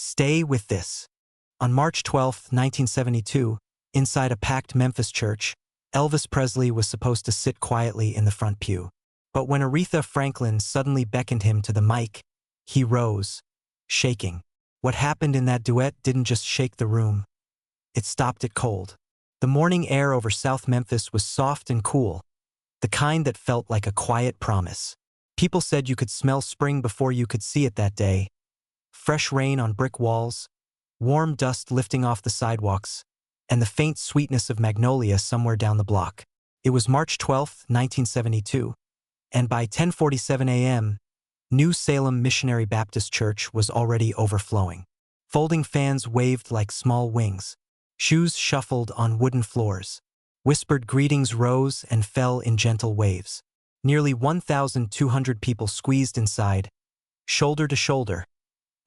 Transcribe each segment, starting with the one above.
Stay with this. On March 12, 1972, inside a packed Memphis church, Elvis Presley was supposed to sit quietly in the front pew. But when Aretha Franklin suddenly beckoned him to the mic, he rose, shaking. What happened in that duet didn't just shake the room. It stopped it cold. The morning air over South Memphis was soft and cool, the kind that felt like a quiet promise. People said you could smell spring before you could see it that day. Fresh rain on brick walls, warm dust lifting off the sidewalks, and the faint sweetness of magnolia somewhere down the block. It was March 12, 1972, and by 10:47 a.m., New Salem Missionary Baptist Church was already overflowing. Folding fans waved like small wings. Shoes shuffled on wooden floors. Whispered greetings rose and fell in gentle waves. Nearly 1,200 people squeezed inside, shoulder to shoulder,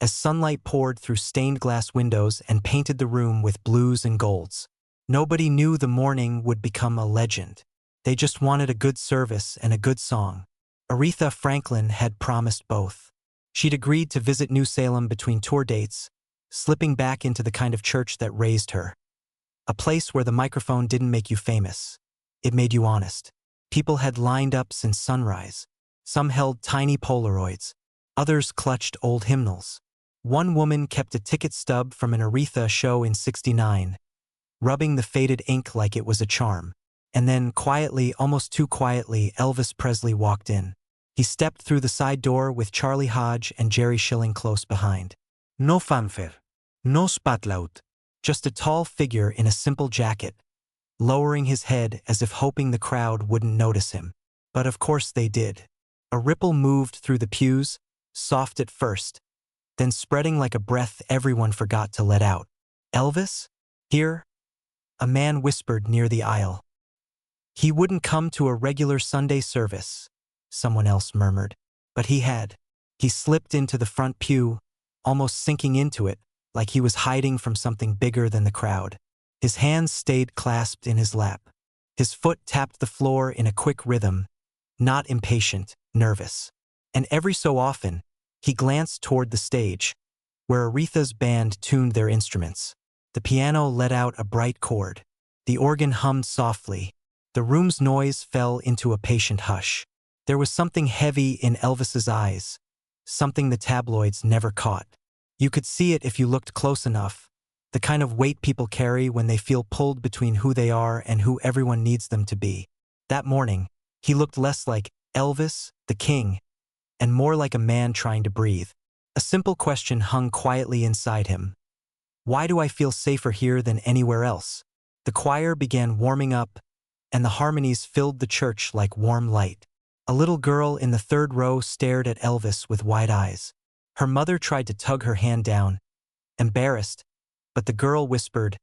as sunlight poured through stained glass windows and painted the room with blues and golds. Nobody knew the morning would become a legend. They just wanted a good service and a good song. Aretha Franklin had promised both. She'd agreed to visit New Salem between tour dates, slipping back into the kind of church that raised her. A place where the microphone didn't make you famous. It made you honest. People had lined up since sunrise. Some held tiny Polaroids. Others clutched old hymnals. One woman kept a ticket stub from an Aretha show in '69, rubbing the faded ink like it was a charm. And then, quietly, almost too quietly, Elvis Presley walked in. He stepped through the side door with Charlie Hodge and Jerry Schilling close behind. No fanfare, no spotlight, just a tall figure in a simple jacket, lowering his head as if hoping the crowd wouldn't notice him. But of course they did. A ripple moved through the pews, soft at first, then spreading like a breath everyone forgot to let out. Elvis? Here? A man whispered near the aisle. He wouldn't come to a regular Sunday service, someone else murmured. But he had. He slipped into the front pew, almost sinking into it, like he was hiding from something bigger than the crowd. His hands stayed clasped in his lap. His foot tapped the floor in a quick rhythm, not impatient, nervous. And every so often, he glanced toward the stage, where Aretha's band tuned their instruments. The piano let out a bright chord. The organ hummed softly. The room's noise fell into a patient hush. There was something heavy in Elvis's eyes, something the tabloids never caught. You could see it if you looked close enough, the kind of weight people carry when they feel pulled between who they are and who everyone needs them to be. That morning, he looked less like Elvis, the king, and more like a man trying to breathe. A simple question hung quietly inside him. Why do I feel safer here than anywhere else? The choir began warming up, and the harmonies filled the church like warm light. A little girl in the third row stared at Elvis with wide eyes. Her mother tried to tug her hand down, embarrassed, but the girl whispered,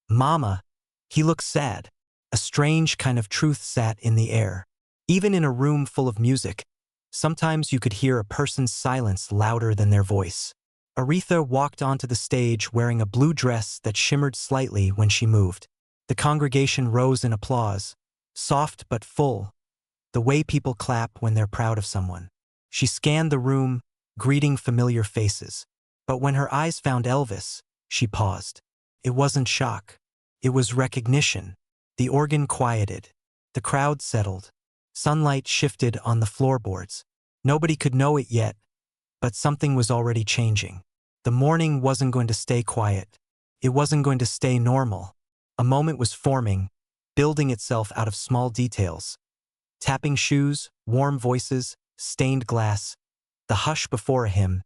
"Mama, he looks sad." A strange kind of truth sat in the air. Even in a room full of music, sometimes you could hear a person's silence louder than their voice. Aretha walked onto the stage wearing a blue dress that shimmered slightly when she moved. The congregation rose in applause, soft but full, the way people clap when they're proud of someone. She scanned the room, greeting familiar faces. But when her eyes found Elvis, she paused. It wasn't shock. It was recognition. The organ quieted. The crowd settled. Sunlight shifted on the floorboards. Nobody could know it yet, but something was already changing. The morning wasn't going to stay quiet. It wasn't going to stay normal. A moment was forming, building itself out of small details. Tapping shoes, warm voices, stained glass, the hush before a hymn,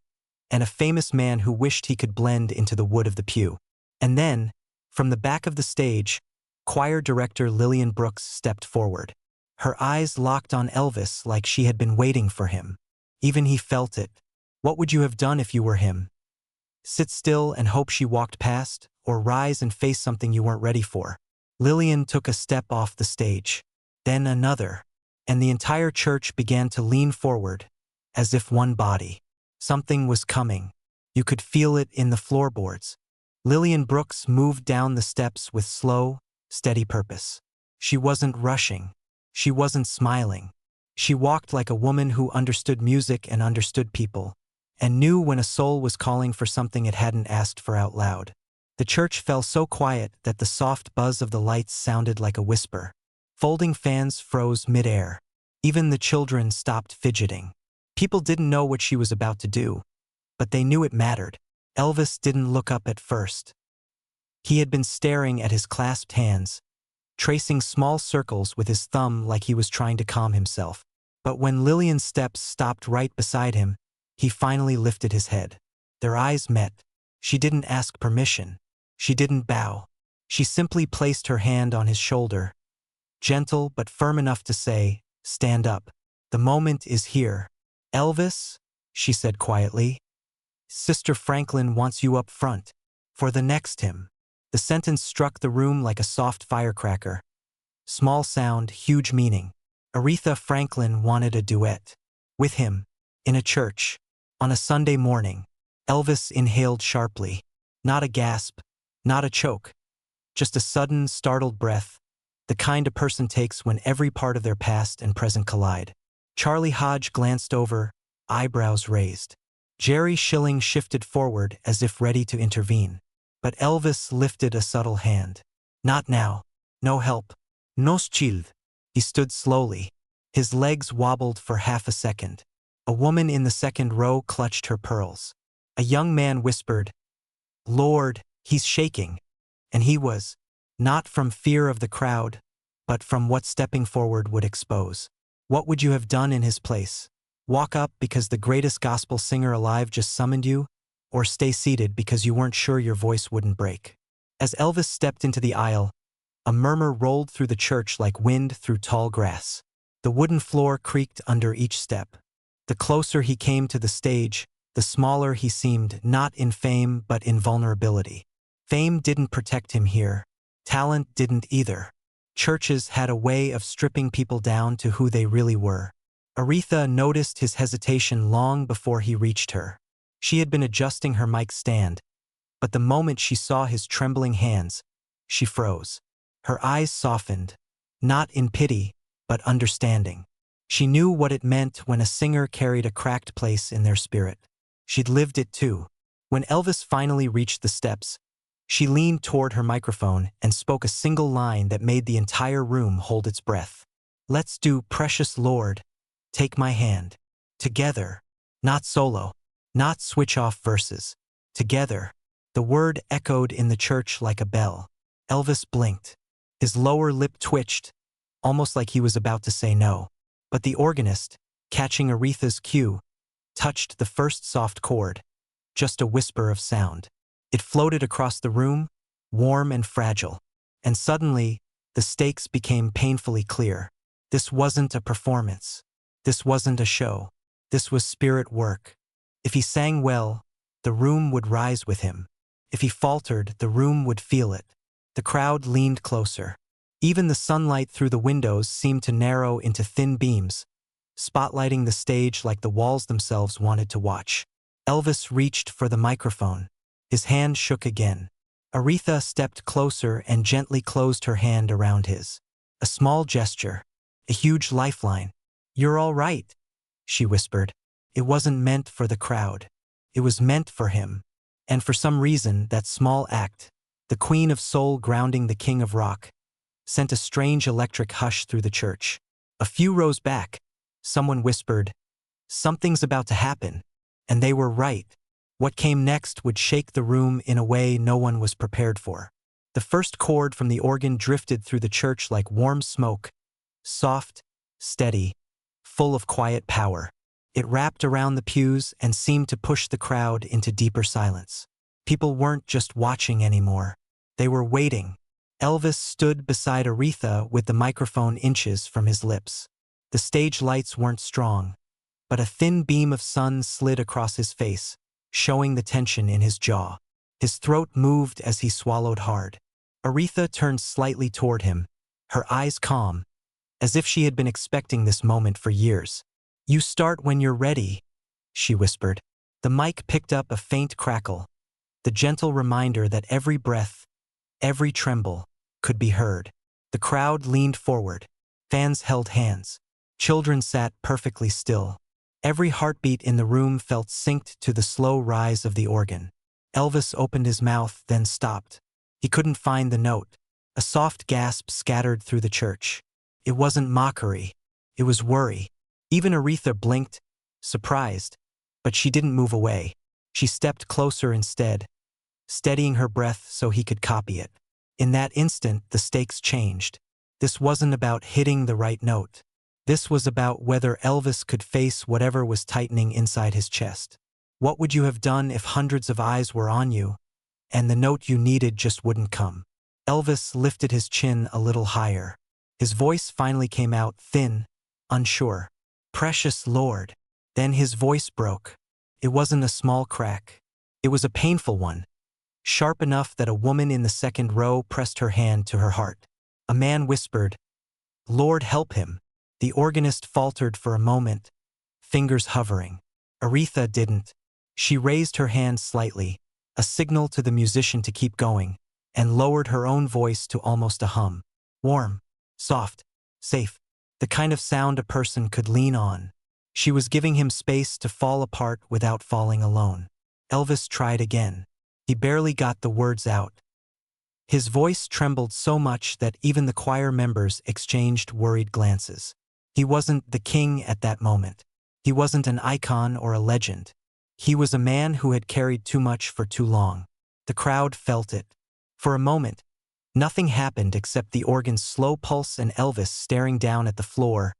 and a famous man who wished he could blend into the wood of the pew. And then, from the back of the stage, choir director Lillian Brooks stepped forward. Her eyes locked on Elvis like she had been waiting for him. Even he felt it. What would you have done if you were him? Sit still and hope she walked past, or rise and face something you weren't ready for? Lillian took a step off the stage, then another, and the entire church began to lean forward, as if one body. Something was coming. You could feel it in the floorboards. Lillian Brooks moved down the steps with slow, steady purpose. She wasn't rushing. She wasn't smiling. She walked like a woman who understood music and understood people, and knew when a soul was calling for something it hadn't asked for out loud. The church fell so quiet that the soft buzz of the lights sounded like a whisper. Folding fans froze mid-air. Even the children stopped fidgeting. People didn't know what she was about to do, but they knew it mattered. Elvis didn't look up at first. He had been staring at his clasped hands, tracing small circles with his thumb like he was trying to calm himself. But when Lillian's steps stopped right beside him, he finally lifted his head. Their eyes met. She didn't ask permission. She didn't bow. She simply placed her hand on his shoulder, gentle but firm enough to say, "Stand up. The moment is here." "Elvis," she said quietly, "Sister Franklin wants you up front for the next hymn." The sentence struck the room like a soft firecracker. Small sound, huge meaning. Aretha Franklin wanted a duet. With him. In a church. On a Sunday morning. Elvis inhaled sharply. Not a gasp. Not a choke. Just a sudden, startled breath. The kind a person takes when every part of their past and present collide. Charlie Hodge glanced over, eyebrows raised. Jerry Schilling shifted forward as if ready to intervene. But Elvis lifted a subtle hand. "Not now. No help. Nos child." He stood slowly. His legs wobbled for half a second. A woman in the second row clutched her pearls. A young man whispered, "Lord, he's shaking." And he was. Not from fear of the crowd, but from what stepping forward would expose. What would you have done in his place? Walk up because the greatest gospel singer alive just summoned you? Or stay seated because you weren't sure your voice wouldn't break? As Elvis stepped into the aisle, a murmur rolled through the church like wind through tall grass. The wooden floor creaked under each step. The closer he came to the stage, the smaller he seemed, not in fame but in vulnerability. Fame didn't protect him here. Talent didn't either. Churches had a way of stripping people down to who they really were. Aretha noticed his hesitation long before he reached her. She had been adjusting her mic stand, but the moment she saw his trembling hands, she froze. Her eyes softened, not in pity, but understanding. She knew what it meant when a singer carried a cracked place in their spirit. She'd lived it too. When Elvis finally reached the steps, she leaned toward her microphone and spoke a single line that made the entire room hold its breath. "Let's do Precious Lord, Take My Hand. Together. Not solo. Not switch-off verses. Together." The word echoed in the church like a bell. Elvis blinked. His lower lip twitched, almost like he was about to say no. But the organist, catching Aretha's cue, touched the first soft chord, just a whisper of sound. It floated across the room, warm and fragile. And suddenly, the stakes became painfully clear. This wasn't a performance. This wasn't a show. This was spirit work. If he sang well, the room would rise with him. If he faltered, the room would feel it. The crowd leaned closer. Even the sunlight through the windows seemed to narrow into thin beams, spotlighting the stage like the walls themselves wanted to watch. Elvis reached for the microphone. His hand shook again. Aretha stepped closer and gently closed her hand around his. A small gesture. A huge lifeline. "You're all right," she whispered. It wasn't meant for the crowd. It was meant for him. And for some reason, that small act, the queen of soul grounding the king of rock, sent a strange electric hush through the church. A few rows back, someone whispered, "Something's about to happen." And they were right. What came next would shake the room in a way no one was prepared for. The first chord from the organ drifted through the church like warm smoke, soft, steady, full of quiet power. It wrapped around the pews and seemed to push the crowd into deeper silence. People weren't just watching anymore. They were waiting. Elvis stood beside Aretha with the microphone inches from his lips. The stage lights weren't strong, but a thin beam of sun slid across his face, showing the tension in his jaw. His throat moved as he swallowed hard. Aretha turned slightly toward him, her eyes calm, as if she had been expecting this moment for years. "You start when you're ready," she whispered. The mic picked up a faint crackle, the gentle reminder that every breath, every tremble, could be heard. The crowd leaned forward. Fans held hands. Children sat perfectly still. Every heartbeat in the room felt synced to the slow rise of the organ. Elvis opened his mouth, then stopped. He couldn't find the note. A soft gasp scattered through the church. It wasn't mockery. It was worry. Even Aretha blinked, surprised, but she didn't move away. She stepped closer instead, steadying her breath so he could copy it. In that instant, the stakes changed. This wasn't about hitting the right note. This was about whether Elvis could face whatever was tightening inside his chest. What would you have done if hundreds of eyes were on you, and the note you needed just wouldn't come? Elvis lifted his chin a little higher. His voice finally came out, thin, unsure. "Precious Lord." Then his voice broke. It wasn't a small crack. It was a painful one, sharp enough that a woman in the second row pressed her hand to her heart. A man whispered, "Lord help him." The organist faltered for a moment, fingers hovering. Aretha didn't. She raised her hand slightly, a signal to the musician to keep going, and lowered her own voice to almost a hum. Warm, soft, safe, the kind of sound a person could lean on. She was giving him space to fall apart without falling alone. Elvis tried again. He barely got the words out. His voice trembled so much that even the choir members exchanged worried glances. He wasn't the king at that moment. He wasn't an icon or a legend. He was a man who had carried too much for too long. The crowd felt it. For a moment, nothing happened except the organ's slow pulse and Elvis staring down at the floor,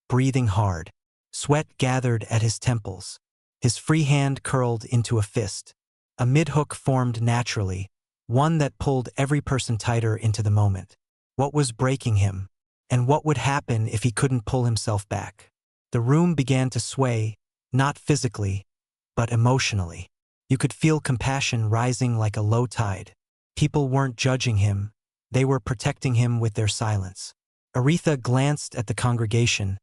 breathing hard. Sweat gathered at his temples. His free hand curled into a fist. A mid-hook formed naturally, one that pulled every person tighter into the moment. What was breaking him? And what would happen if he couldn't pull himself back? The room began to sway, not physically, but emotionally. You could feel compassion rising like a low tide. People weren't judging him. They were protecting him with their silence. Aretha glanced at the congregation,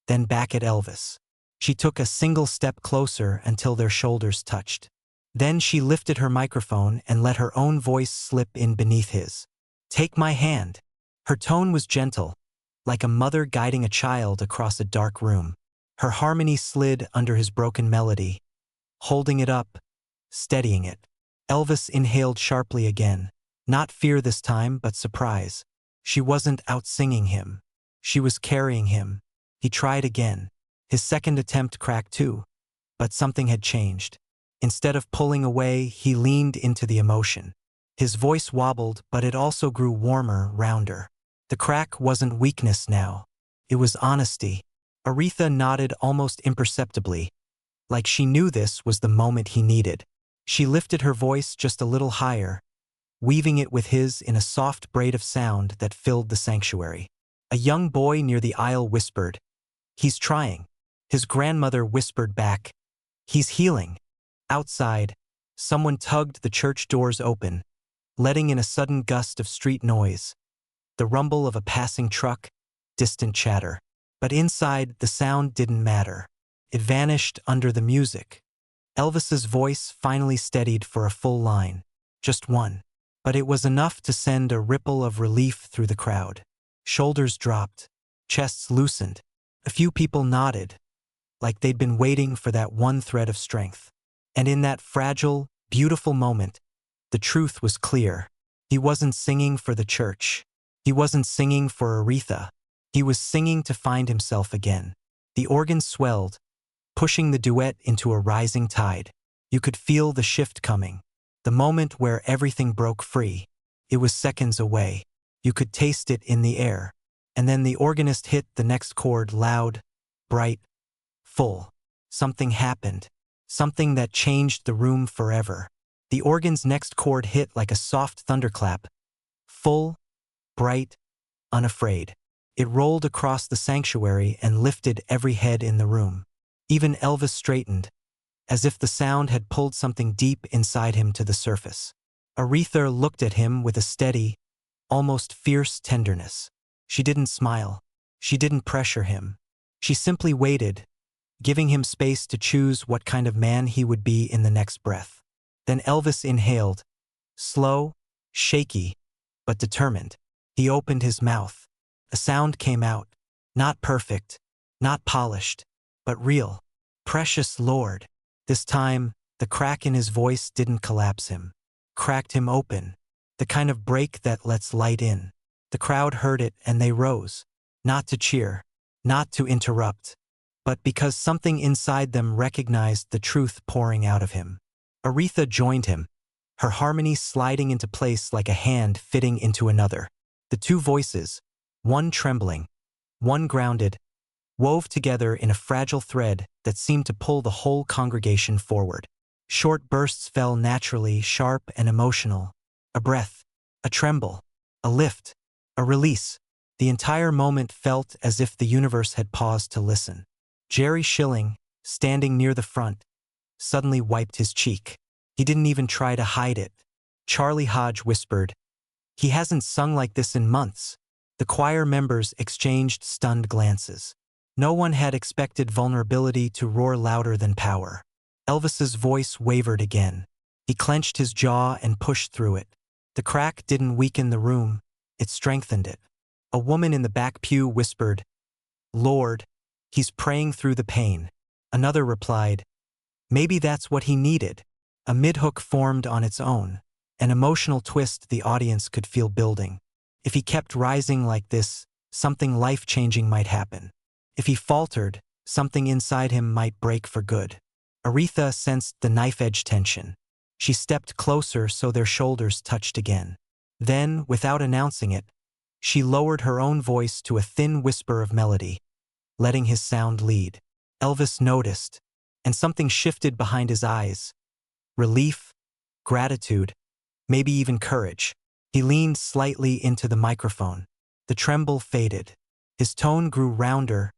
then back at Elvis. She took a single step closer until their shoulders touched. Then she lifted her microphone and let her own voice slip in beneath his. "Take my hand." Her tone was gentle, like a mother guiding a child across a dark room. Her harmony slid under his broken melody, holding it up, steadying it. Elvis inhaled sharply again. Not fear this time, but surprise. She wasn't out-singing him. She was carrying him. He tried again. His second attempt cracked too, but something had changed. Instead of pulling away, he leaned into the emotion. His voice wobbled, but it also grew warmer, rounder. The crack wasn't weakness now. It was honesty. Aretha nodded almost imperceptibly, like she knew this was the moment he needed. She lifted her voice just a little higher, weaving it with his in a soft braid of sound that filled the sanctuary. A young boy near the aisle whispered, "He's trying." His grandmother whispered back, "He's healing." Outside, someone tugged the church doors open, letting in a sudden gust of street noise. The rumble of a passing truck, distant chatter. But inside, the sound didn't matter. It vanished under the music. Elvis's voice finally steadied for a full line. Just one. But it was enough to send a ripple of relief through the crowd. Shoulders dropped. Chests loosened. A few people nodded, like they'd been waiting for that one thread of strength. And in that fragile, beautiful moment, the truth was clear. He wasn't singing for the church. He wasn't singing for Aretha. He was singing to find himself again. The organ swelled, pushing the duet into a rising tide. You could feel the shift coming, the moment where everything broke free. It was seconds away. You could taste it in the air. And then the organist hit the next chord loud, bright, full. Something happened. Something that changed the room forever. The organ's next chord hit like a soft thunderclap. Full, bright, unafraid. It rolled across the sanctuary and lifted every head in the room. Even Elvis straightened, as if the sound had pulled something deep inside him to the surface. Aretha looked at him with a steady, almost fierce tenderness. She didn't smile. She didn't pressure him. She simply waited, giving him space to choose what kind of man he would be in the next breath. Then Elvis inhaled, slow, shaky, but determined. He opened his mouth. A sound came out, not perfect, not polished, but real. Precious Lord. This time, the crack in his voice didn't collapse him. Cracked him open. The kind of break that lets light in. The crowd heard it and they rose. Not to cheer. Not to interrupt. But because something inside them recognized the truth pouring out of him. Aretha joined him, her harmony sliding into place like a hand fitting into another. The two voices, one trembling, one grounded, wove together in a fragile thread that seemed to pull the whole congregation forward. Short bursts fell naturally, sharp and emotional. A breath, a tremble, a lift, a release. The entire moment felt as if the universe had paused to listen. Jerry Schilling, standing near the front, suddenly wiped his cheek. He didn't even try to hide it. Charlie Hodge whispered, "He hasn't sung like this in months." The choir members exchanged stunned glances. No one had expected vulnerability to roar louder than power. Elvis's voice wavered again. He clenched his jaw and pushed through it. The crack didn't weaken the room, it strengthened it. A woman in the back pew whispered, "Lord, he's praying through the pain." Another replied, "Maybe that's what he needed." A mid-hook formed on its own, an emotional twist the audience could feel building. If he kept rising like this, something life-changing might happen. If he faltered, something inside him might break for good. Aretha sensed the knife-edge tension. She stepped closer so their shoulders touched again. Then, without announcing it, she lowered her own voice to a thin whisper of melody, letting his sound lead. Elvis noticed, and something shifted behind his eyes. Relief, gratitude, maybe even courage. He leaned slightly into the microphone. The tremble faded. His tone grew rounder,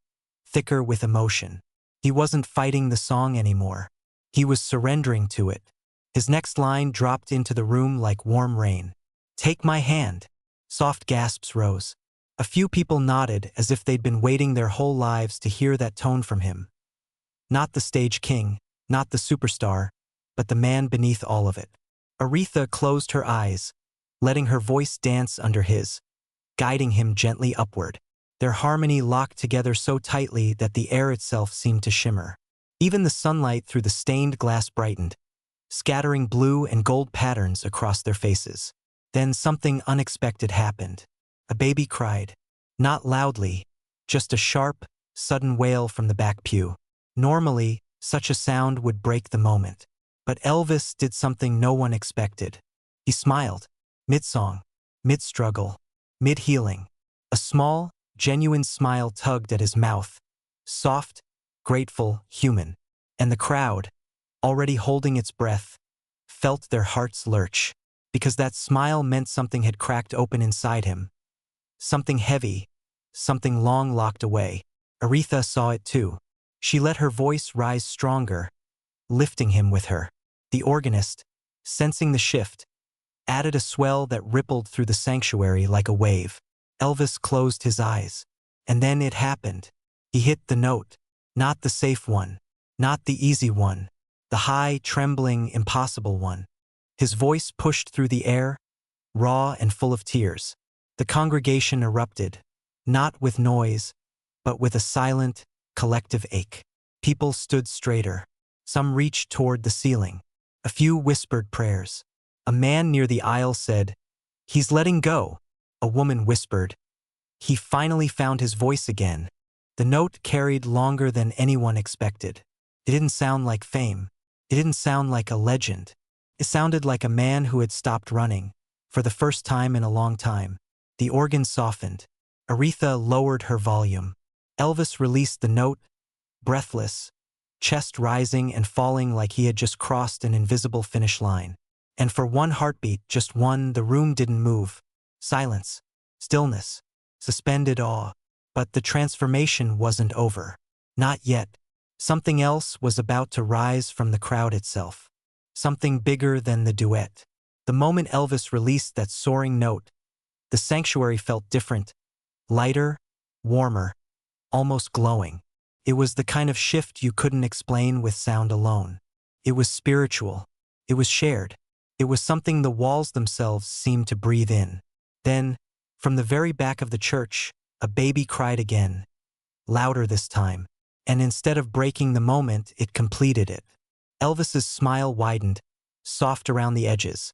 thicker with emotion. He wasn't fighting the song anymore. He was surrendering to it. His next line dropped into the room like warm rain. "Take my hand." Soft gasps rose. A few people nodded as if they'd been waiting their whole lives to hear that tone from him. Not the stage king, not the superstar, but the man beneath all of it. Aretha closed her eyes, letting her voice dance under his, guiding him gently upward. Their harmony locked together so tightly that the air itself seemed to shimmer. Even the sunlight through the stained glass brightened, scattering blue and gold patterns across their faces. Then something unexpected happened. A baby cried. Not loudly, just a sharp, sudden wail from the back pew. Normally, such a sound would break the moment. But Elvis did something no one expected. He smiled, mid-song, mid-struggle, mid-healing. A small, genuine smile tugged at his mouth, soft, grateful, human. And the crowd, already holding its breath, felt their hearts lurch, because that smile meant something had cracked open inside him. Something heavy, something long locked away. Aretha saw it too. She let her voice rise stronger, lifting him with her. The organist, sensing the shift, added a swell that rippled through the sanctuary like a wave. Elvis closed his eyes. And then it happened. He hit the note. Not the safe one. Not the easy one. The high, trembling, impossible one. His voice pushed through the air, raw and full of tears. The congregation erupted, not with noise, but with a silent, collective ache. People stood straighter. Some reached toward the ceiling. A few whispered prayers. A man near the aisle said, "He's letting go." A woman whispered, "He finally found his voice again." The note carried longer than anyone expected. It didn't sound like fame. It didn't sound like a legend. It sounded like a man who had stopped running, for the first time in a long time. The organ softened. Aretha lowered her volume. Elvis released the note, breathless, chest rising and falling like he had just crossed an invisible finish line. And for one heartbeat, just one, the room didn't move. Silence, stillness, suspended awe. But the transformation wasn't over. Not yet. Something else was about to rise from the crowd itself. Something bigger than the duet. The moment Elvis released that soaring note, the sanctuary felt different, lighter, warmer, almost glowing. It was the kind of shift you couldn't explain with sound alone. It was spiritual. It was shared. It was something the walls themselves seemed to breathe in. Then, from the very back of the church, a baby cried again, louder this time. and instead of breaking the moment, it completed it. Elvis's smile widened, soft around the edges,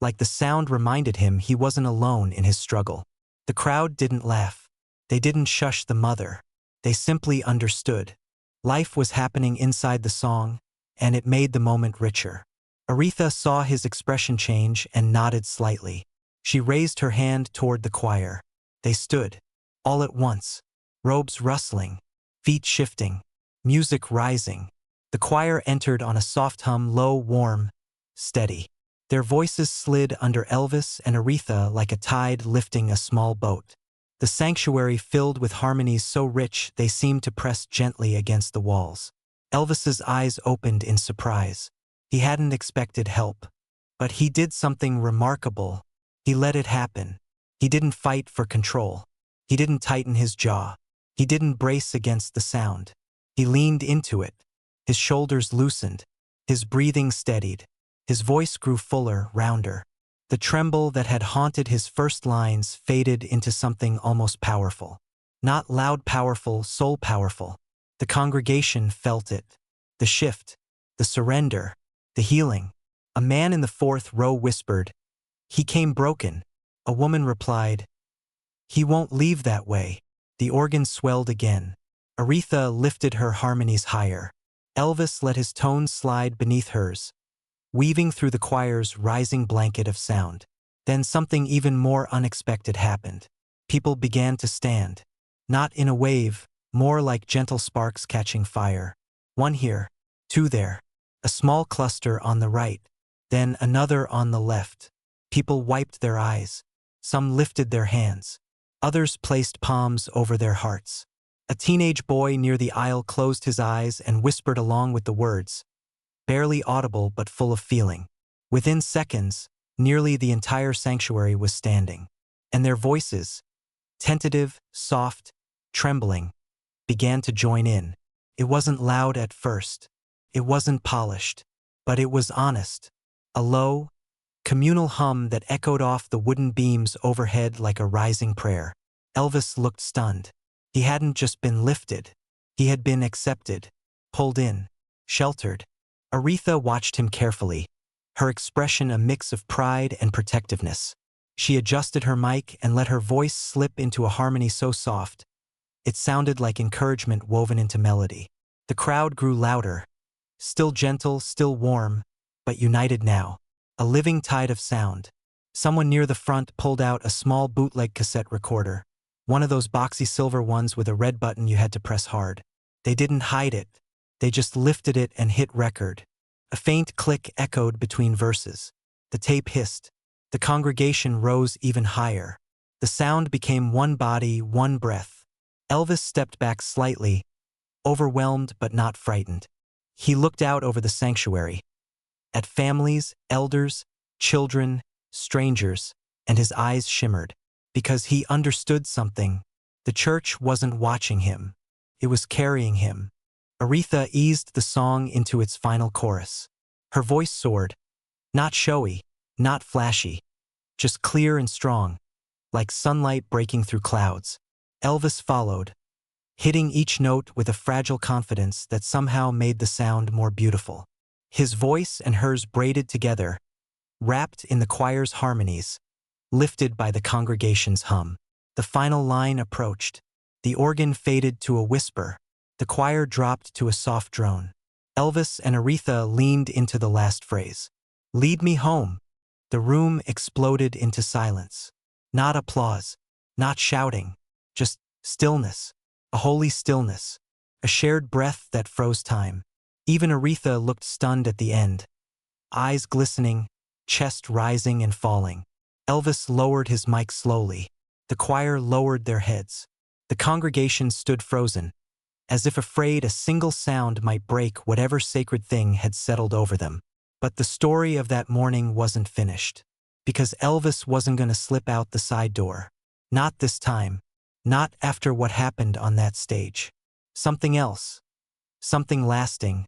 like the sound reminded him he wasn't alone in his struggle. The crowd didn't laugh. They didn't shush the mother. They simply understood. Life was happening inside the song, and it made the moment richer. Aretha saw his expression change and nodded slightly. She raised her hand toward the choir. They stood, all at once, robes rustling, feet shifting, music rising. The choir entered on a soft hum, low, warm, steady. Their voices slid under Elvis and Aretha like a tide lifting a small boat. The sanctuary filled with harmonies so rich they seemed to press gently against the walls. Elvis's eyes opened in surprise. He hadn't expected help. But he did something remarkable. He let it happen. He didn't fight for control. He didn't tighten his jaw. He didn't brace against the sound. He leaned into it. His shoulders loosened. His breathing steadied. His voice grew fuller, rounder. The tremble that had haunted his first lines faded into something almost powerful. Not loud powerful, soul powerful. The congregation felt it. The shift, the surrender, the healing. A man in the fourth row whispered, "He came broken." A woman replied, "He won't leave that way." The organ swelled again. Aretha lifted her harmonies higher. Elvis let his tones slide beneath hers, weaving through the choir's rising blanket of sound. Then something even more unexpected happened. People began to stand. Not in a wave, more like gentle sparks catching fire. One here, two there, a small cluster on the right, then another on the left. People wiped their eyes. Some lifted their hands. Others placed palms over their hearts. A teenage boy near the aisle closed his eyes and whispered along with the words, barely audible but full of feeling. Within seconds, nearly the entire sanctuary was standing, and their voices, tentative, soft, trembling, began to join in. It wasn't loud at first. It wasn't polished, but it was honest. A low, communal hum that echoed off the wooden beams overhead like a rising prayer. Elvis looked stunned. He hadn't just been lifted. He had been accepted, pulled in, sheltered. Aretha watched him carefully, her expression a mix of pride and protectiveness. She adjusted her mic and let her voice slip into a harmony so soft, it sounded like encouragement woven into melody. The crowd grew louder, still gentle, still warm, but united now. A living tide of sound. Someone near the front pulled out a small bootleg cassette recorder, one of those boxy silver ones with a red button you had to press hard. They didn't hide it. They just lifted it and hit record. A faint click echoed between verses. The tape hissed. The congregation rose even higher. The sound became one body, one breath. Elvis stepped back slightly, overwhelmed but not frightened. He looked out over the sanctuary, at families, elders, children, strangers, and his eyes shimmered. Because he understood something. The church wasn't watching him. It was carrying him. Aretha eased the song into its final chorus. Her voice soared. Not showy, not flashy, just clear and strong, like sunlight breaking through clouds. Elvis followed, hitting each note with a fragile confidence that somehow made the sound more beautiful. His voice and hers braided together, wrapped in the choir's harmonies, lifted by the congregation's hum. The final line approached. The organ faded to a whisper. The choir dropped to a soft drone. Elvis and Aretha leaned into the last phrase. "Lead me home." The room exploded into silence. Not applause, not shouting, just stillness, a holy stillness, a shared breath that froze time. Even Aretha looked stunned at the end, eyes glistening, chest rising and falling. Elvis lowered his mic slowly. The choir lowered their heads. The congregation stood frozen, as if afraid a single sound might break whatever sacred thing had settled over them. But the story of that morning wasn't finished, because Elvis wasn't going to slip out the side door. Not this time. Not after what happened on that stage. Something else, something lasting,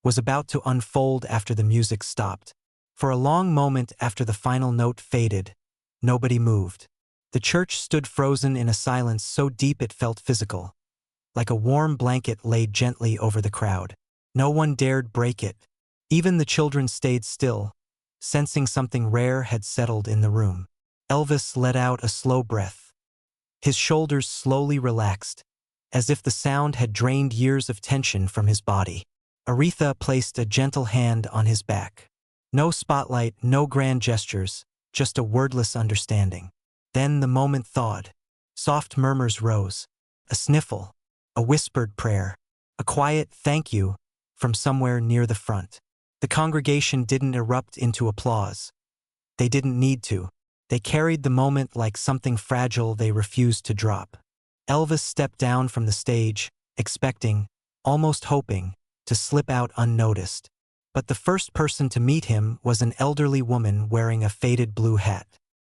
was about to unfold after the music stopped. For a long moment after the final note faded, nobody moved. The church stood frozen in a silence so deep it felt physical. like a warm blanket laid gently over the crowd. No one dared break it. Even the children stayed still, sensing something rare had settled in the room. Elvis let out a slow breath. His shoulders slowly relaxed, as if the sound had drained years of tension from his body. Aretha placed a gentle hand on his back. No spotlight, no grand gestures, just a wordless understanding. Then the moment thawed. Soft murmurs rose. A sniffle, a whispered prayer, a quiet thank you from somewhere near the front. The congregation didn't erupt into applause. They didn't need to. They carried the moment like something fragile they refused to drop. Elvis stepped down from the stage, expecting, almost hoping, to slip out unnoticed. But the first person to meet him was an elderly woman wearing a faded blue hat.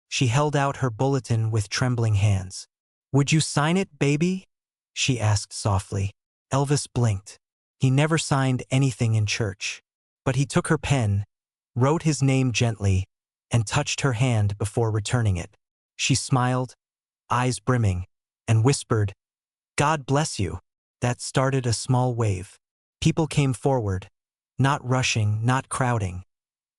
She held out her bulletin with trembling hands. "Would you sign it, baby?" she asked softly. Elvis blinked. He never signed anything in church. But he took her pen, wrote his name gently, and touched her hand before returning it. She smiled, eyes brimming, and whispered, "God bless you." That started a small wave. People came forward, not rushing, not crowding,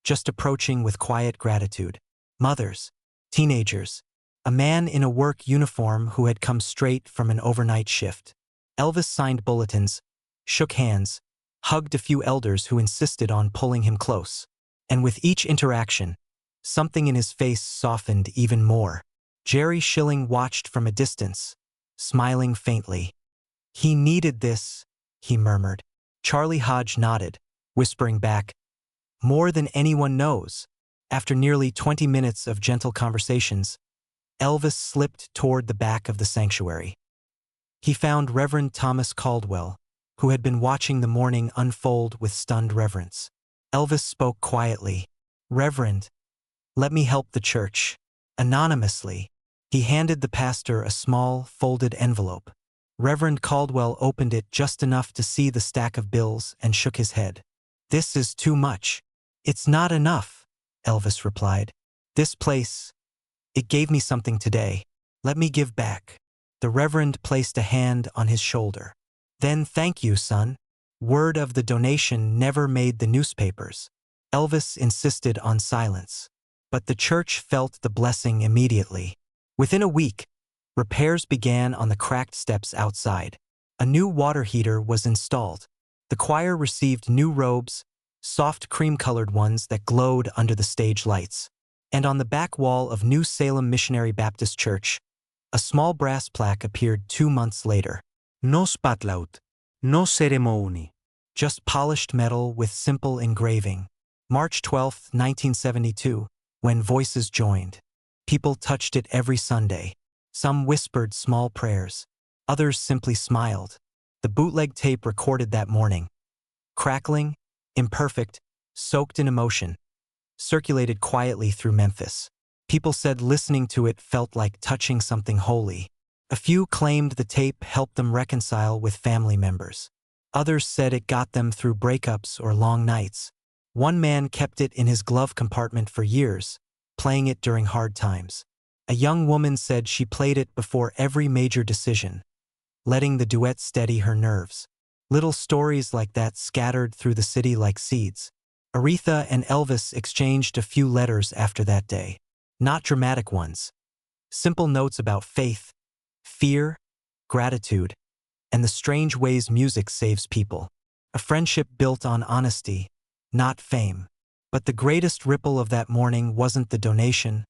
just approaching with quiet gratitude. Mothers, teenagers, a man in a work uniform who had come straight from an overnight shift. Elvis signed bulletins, shook hands, hugged a few elders who insisted on pulling him close. And with each interaction, something in his face softened even more. Jerry Schilling watched from a distance, smiling faintly. "He needed this," he murmured. Charlie Hodge nodded, whispering back, "More than anyone knows." After nearly 20 minutes of gentle conversations, Elvis slipped toward the back of the sanctuary. He found Reverend Thomas Caldwell, who had been watching the morning unfold with stunned reverence. Elvis spoke quietly. "Reverend, let me help the church." Anonymously, he handed the pastor a small, folded envelope. Reverend Caldwell opened it just enough to see the stack of bills and shook his head. "This is too much." "It's not enough," Elvis replied. "This place, it gave me something today. Let me give back." The Reverend placed a hand on his shoulder. "Then thank you, son." Word of the donation never made the newspapers. Elvis insisted on silence. But the church felt the blessing immediately. Within a week, repairs began on the cracked steps outside. A new water heater was installed. The choir received new robes, soft cream-colored ones that glowed under the stage lights. And on the back wall of New Salem Missionary Baptist Church, a small brass plaque appeared 2 months later. "No spotlight, no ceremony." Just polished metal with simple engraving. March 12, 1972, when voices joined. People touched it every Sunday. Some whispered small prayers. Others simply smiled. The bootleg tape recorded that morning. Crackling, imperfect, soaked in emotion, circulated quietly through Memphis. People said listening to it felt like touching something holy. A few claimed the tape helped them reconcile with family members. Others said it got them through breakups or long nights. One man kept it in his glove compartment for years, playing it during hard times. A young woman said she played it before every major decision, letting the duet steady her nerves. Little stories like that scattered through the city like seeds. Aretha and Elvis exchanged a few letters after that day. Not dramatic ones. Simple notes about faith, fear, gratitude, and the strange ways music saves people. A friendship built on honesty, not fame. But the greatest ripple of that morning wasn't the donation,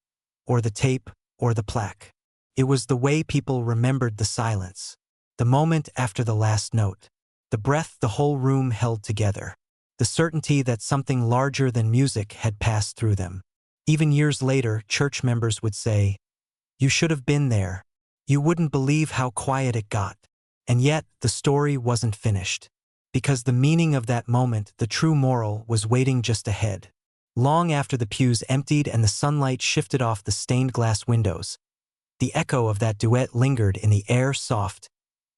or the tape, or the plaque. It was the way people remembered the silence. The moment after the last note. The breath the whole room held together. The certainty that something larger than music had passed through them. Even years later, church members would say, "You should have been there. You wouldn't believe how quiet it got." And yet, the story wasn't finished. Because the meaning of that moment, the true moral, was waiting just ahead. Long after the pews emptied and the sunlight shifted off the stained glass windows, the echo of that duet lingered in the air, soft,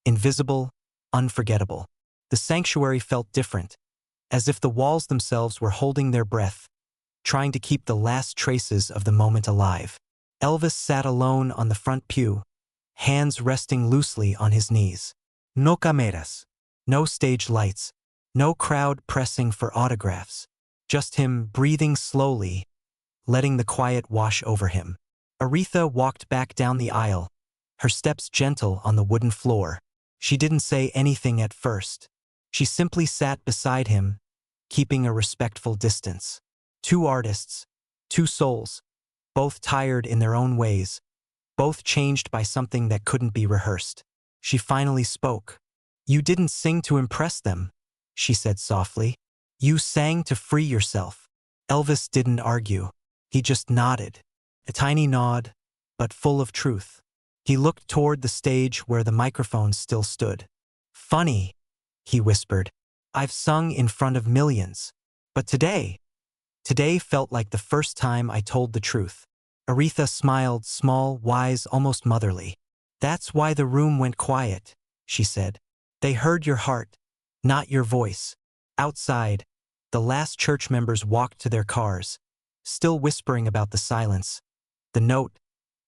invisible, unforgettable. The sanctuary felt different, as if the walls themselves were holding their breath, trying to keep the last traces of the moment alive. Elvis sat alone on the front pew, hands resting loosely on his knees. No cameras. No stage lights. No crowd pressing for autographs. Just him breathing slowly, letting the quiet wash over him. Aretha walked back down the aisle, her steps gentle on the wooden floor. She didn't say anything at first. She simply sat beside him, keeping a respectful distance. Two artists, two souls, both tired in their own ways, both changed by something that couldn't be rehearsed. She finally spoke. "You didn't sing to impress them," she said softly. "You sang to free yourself." Elvis didn't argue. He just nodded. A tiny nod, but full of truth. He looked toward the stage where the microphone still stood. "Funny," he whispered. "I've sung in front of millions. But today felt like the first time I told the truth." Aretha smiled, small, wise, almost motherly. "That's why the room went quiet," she said. "They heard your heart, not your voice." Outside, the last church members walked to their cars, still whispering about the silence, the note,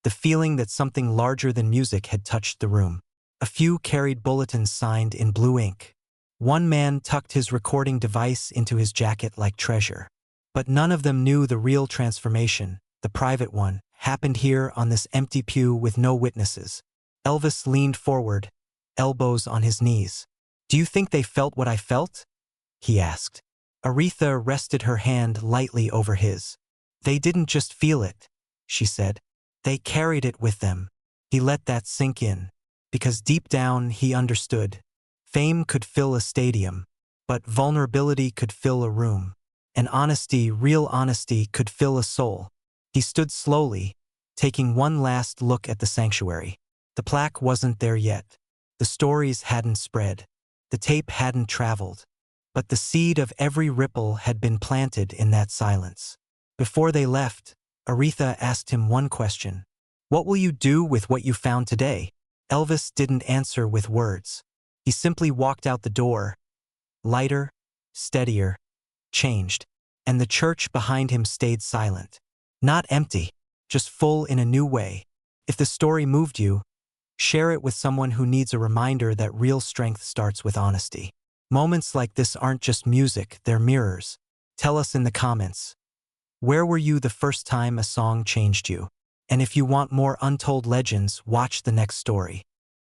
the feeling that something larger than music had touched the room. A few carried bulletins signed in blue ink. One man tucked his recording device into his jacket like treasure. But none of them knew the real transformation, the private one, happened here on this empty pew with no witnesses. Elvis leaned forward, elbows on his knees. "Do you think they felt what I felt?" he asked. Aretha rested her hand lightly over his. "They didn't just feel it," she said. "They carried it with them." He let that sink in, because deep down he understood. Fame could fill a stadium, but vulnerability could fill a room. And honesty, real honesty, could fill a soul. He stood slowly, taking one last look at the sanctuary. The plaque wasn't there yet. The stories hadn't spread. The tape hadn't traveled. But the seed of every ripple had been planted in that silence. Before they left, Aretha asked him one question. "What will you do with what you found today?" Elvis didn't answer with words. He simply walked out the door, lighter, steadier, changed, and the church behind him stayed silent. Not empty, just full in a new way. If the story moved you, share it with someone who needs a reminder that real strength starts with honesty. Moments like this aren't just music, they're mirrors. Tell us in the comments. Where were you the first time a song changed you? And if you want more untold legends, watch the next story.